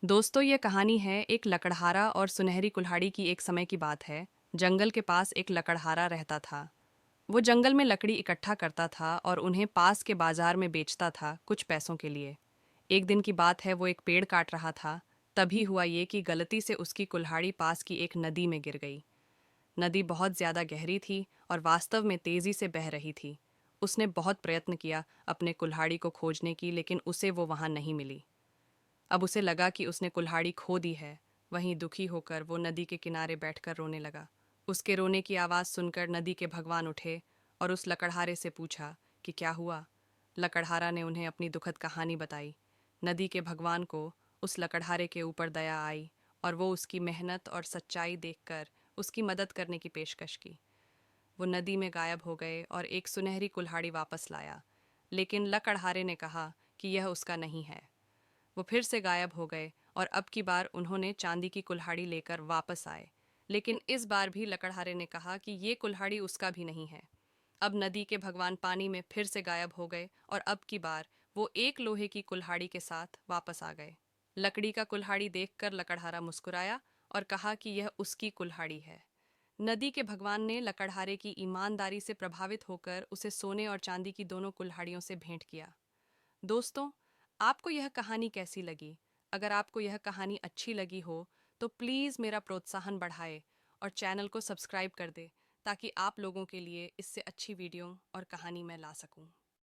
दोस्तों, ये कहानी है एक लकड़हारा और सुनहरी कुल्हाड़ी की। एक समय की बात है। जंगल के पास एक लकड़हारा रहता था। वो जंगल में लकड़ी इकट्ठा करता था और उन्हें पास के बाजार में बेचता था कुछ पैसों के लिए। एक दिन की बात है, वो एक पेड़ काट रहा था। तभी हुआ ये कि गलती से उसकी कुल्हाड़ी पास की एक नदी में गिर गई। नदी बहुत ज्यादा गहरी थी और वास्तव में तेजी से बह रही थी। उसने बहुत प्रयत्न किया अपने कुल्हाड़ी को खोजने की, लेकिन उसे वो वहां नहीं मिली। अब उसे लगा कि उसने कुल्हाड़ी खो दी है। वहीं दुखी होकर वो नदी के किनारे बैठकर रोने लगा। उसके रोने की आवाज़ सुनकर नदी के भगवान उठे और उस लकड़हारे से पूछा कि क्या हुआ। लकड़हारा ने उन्हें अपनी दुखद कहानी बताई। नदी के भगवान को उस लकड़हारे के ऊपर दया आई और वो उसकी मेहनत और सच्चाई देखकर उसकी मदद करने की पेशकश की। वो नदी में गायब हो गए और एक सुनहरी कुल्हाड़ी वापस लाया। लेकिन लकड़हारे ने कहा कि यह उसका नहीं है। वो फिर से गायब हो गए और अब की बार उन्होंने चांदी की कुल्हाड़ी लेकर वापस आए। लेकिन इस बार भी लकड़हारे ने कहा कि ये कुल्हाड़ी उसका भी नहीं है। अब नदी के भगवान पानी में फिर से गायब हो गए और अब की बार वो एक लोहे की कुल्हाड़ी के साथ वापस आ गए। लकड़ी का कुल्हाड़ी देखकर लकड़हारा मुस्कुराया और कहा कि यह उसकी कुल्हाड़ी है। नदी के भगवान ने लकड़हारे की ईमानदारी से प्रभावित होकर उसे सोने और चांदी की दोनों कुल्हाड़ियों से भेंट किया। दोस्तों, आपको यह कहानी कैसी लगी? अगर आपको यह कहानी अच्छी लगी हो तो प्लीज़ मेरा प्रोत्साहन बढ़ाए और चैनल को सब्सक्राइब कर दे, ताकि आप लोगों के लिए इससे अच्छी वीडियो और कहानी मैं ला सकूं।